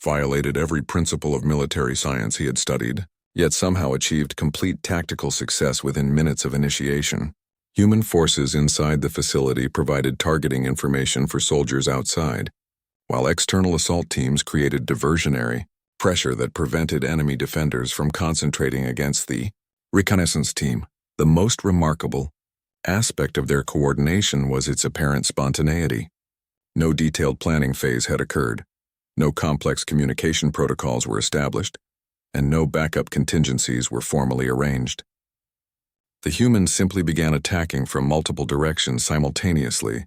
violated every principle of military science he had studied, yet somehow achieved complete tactical success within minutes of initiation. Human forces inside the facility provided targeting information for soldiers outside, while external assault teams created diversionary pressure that prevented enemy defenders from concentrating against the reconnaissance team. The most remarkable aspect of their coordination was its apparent spontaneity. No detailed planning phase had occurred, no complex communication protocols were established, and no backup contingencies were formally arranged. The humans simply began attacking from multiple directions simultaneously,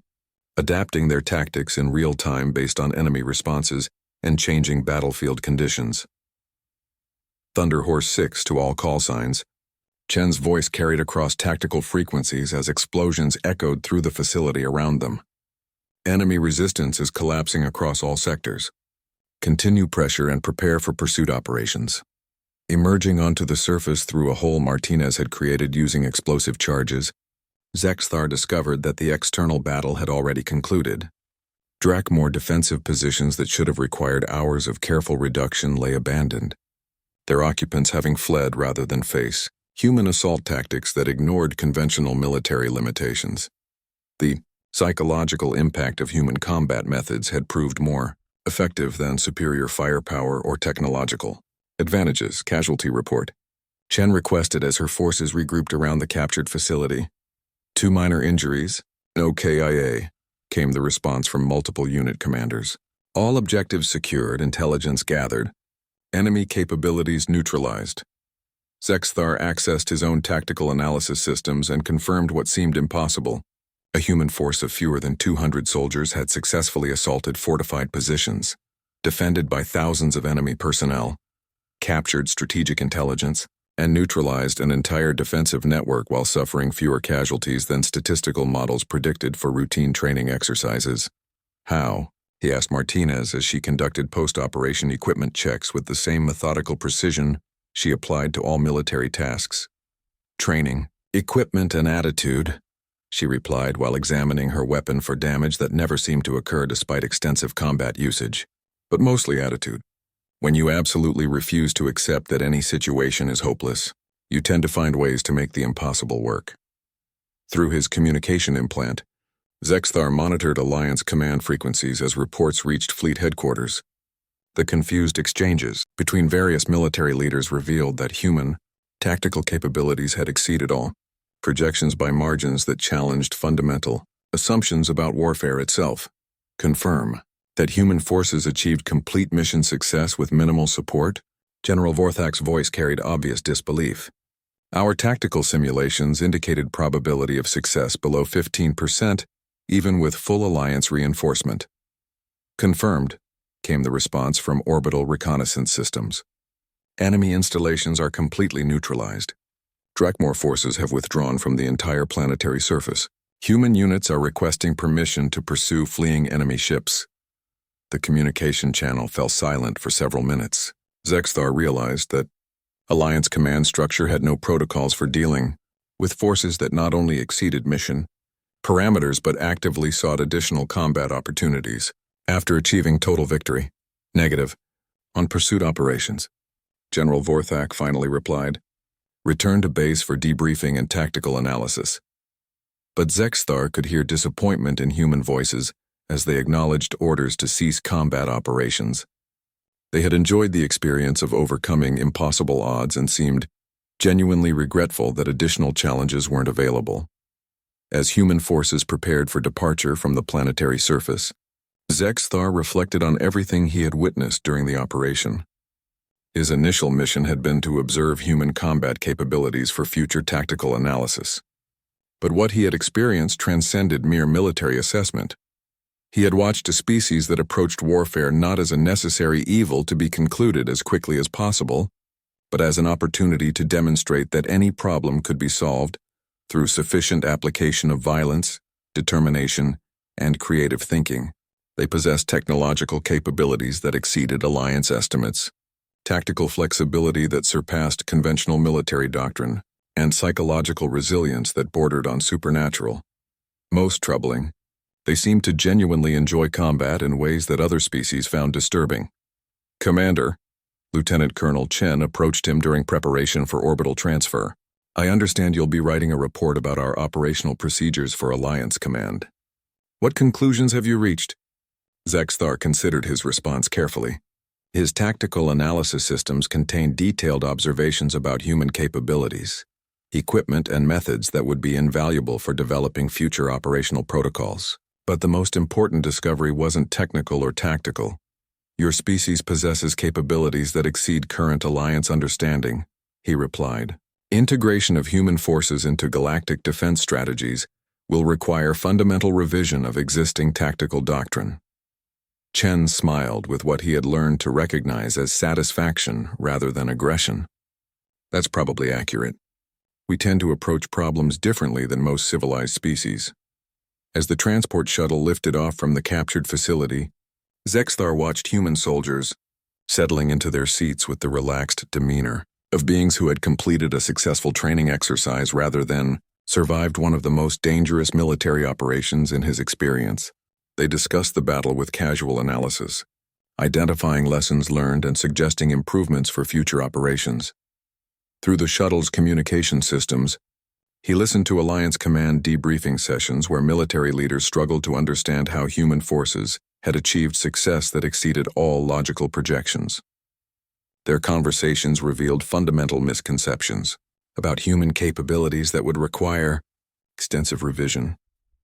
adapting their tactics in real time based on enemy responses and changing battlefield conditions. Thunder Horse 6 to all call signs. Chen's voice carried across tactical frequencies as explosions echoed through the facility around them. Enemy resistance is collapsing across all sectors. Continue pressure and prepare for pursuit operations. Emerging onto the surface through a hole Martinez had created using explosive charges, Zexthar discovered that the external battle had already concluded. Drakmore defensive positions that should have required hours of careful reduction lay abandoned, their occupants having fled rather than face human assault tactics that ignored conventional military limitations. The psychological impact of human combat methods had proved more effective than superior firepower or technological advantages. Casualty report. Chen requested as her forces regrouped around the captured facility. 2 minor injuries, no KIA, came the response from multiple unit commanders. All objectives secured, intelligence gathered, enemy capabilities neutralized. Zexthar accessed his own tactical analysis systems and confirmed what seemed impossible. A human force of fewer than 200 soldiers had successfully assaulted fortified positions, defended by thousands of enemy personnel, captured strategic intelligence, and neutralized an entire defensive network while suffering fewer casualties than statistical models predicted for routine training exercises. How? He asked Martinez as she conducted post-operation equipment checks with the same methodical precision she applied to all military tasks. Training, equipment, and attitude, she replied while examining her weapon for damage that never seemed to occur despite extensive combat usage. But mostly attitude. When you absolutely refuse to accept that any situation is hopeless, you tend to find ways to make the impossible work. Through his communication implant, Zexthar monitored Alliance command frequencies as reports reached fleet headquarters. The confused exchanges between various military leaders revealed that human, tactical capabilities had exceeded all projections by margins that challenged fundamental assumptions about warfare itself. Confirm that human forces achieved complete mission success with minimal support? General Vorthak's voice carried obvious disbelief. Our tactical simulations indicated probability of success below 15%, even with full Alliance reinforcement. Confirmed, came the response from orbital reconnaissance systems. Enemy installations are completely neutralized. Drakmore forces have withdrawn from the entire planetary surface. Human units are requesting permission to pursue fleeing enemy ships. The communication channel fell silent for several minutes. Zexthar realized that Alliance command structure had no protocols for dealing with forces that not only exceeded mission parameters but actively sought additional combat opportunities. After achieving total victory, negative, on pursuit operations, General Vorthak finally replied, return to base for debriefing and tactical analysis. But Zexthar could hear disappointment in human voices as they acknowledged orders to cease combat operations. They had enjoyed the experience of overcoming impossible odds and seemed genuinely regretful that additional challenges weren't available. As human forces prepared for departure from the planetary surface, Zexthar reflected on everything he had witnessed during the operation. His initial mission had been to observe human combat capabilities for future tactical analysis. But what he had experienced transcended mere military assessment. He had watched a species that approached warfare not as a necessary evil to be concluded as quickly as possible, but as an opportunity to demonstrate that any problem could be solved through sufficient application of violence, determination, and creative thinking. They possessed technological capabilities that exceeded Alliance estimates, tactical flexibility that surpassed conventional military doctrine, and psychological resilience that bordered on supernatural. Most troubling, they seemed to genuinely enjoy combat in ways that other species found disturbing. Commander, Lieutenant Colonel Chen approached him during preparation for orbital transfer. I understand you'll be writing a report about our operational procedures for Alliance Command. What conclusions have you reached? Zexthar considered his response carefully. His tactical analysis systems contained detailed observations about human capabilities, equipment, and methods that would be invaluable for developing future operational protocols. But the most important discovery wasn't technical or tactical. Your species possesses capabilities that exceed current Alliance understanding, he replied. Integration of human forces into galactic defense strategies will require fundamental revision of existing tactical doctrine. Chen smiled with what he had learned to recognize as satisfaction rather than aggression. That's probably accurate. We tend to approach problems differently than most civilized species. As the transport shuttle lifted off from the captured facility, Zexthar watched human soldiers settling into their seats with the relaxed demeanor of beings who had completed a successful training exercise rather than survived one of the most dangerous military operations in his experience. They discussed the battle with casual analysis, identifying lessons learned and suggesting improvements for future operations. Through the shuttle's communication systems, he listened to Alliance Command debriefing sessions where military leaders struggled to understand how human forces had achieved success that exceeded all logical projections. Their conversations revealed fundamental misconceptions about human capabilities that would require extensive revision.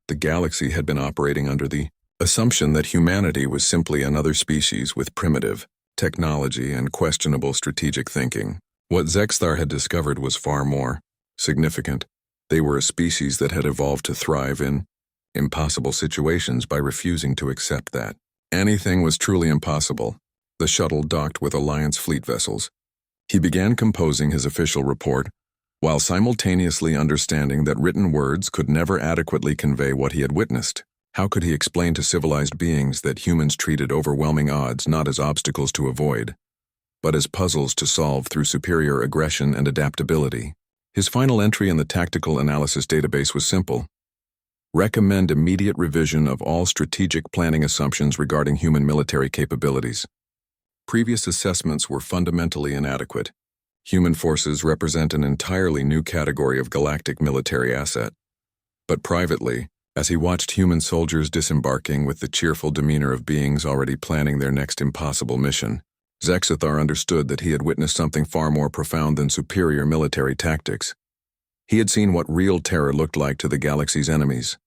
The galaxy had been operating under the assumption that humanity was simply another species with primitive technology and questionable strategic thinking. What Zexthar had discovered was far more significant. They were a species that had evolved to thrive in impossible situations by refusing to accept that anything was truly impossible. The shuttle docked with Alliance fleet vessels. He began composing his official report, while simultaneously understanding that written words could never adequately convey what he had witnessed. How could he explain to civilized beings that humans treated overwhelming odds not as obstacles to avoid, but as puzzles to solve through superior aggression and adaptability? His final entry in the tactical analysis database was simple. Recommend immediate revision of all strategic planning assumptions regarding human military capabilities. Previous assessments were fundamentally inadequate. Human forces represent an entirely new category of galactic military asset. But privately, as he watched human soldiers disembarking with the cheerful demeanor of beings already planning their next impossible mission, Zexthar understood that he had witnessed something far more profound than superior military tactics. He had seen what real terror looked like to the galaxy's enemies.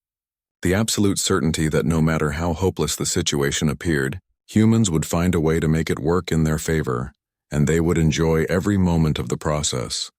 The absolute certainty that no matter how hopeless the situation appeared, humans would find a way to make it work in their favor, and they would enjoy every moment of the process.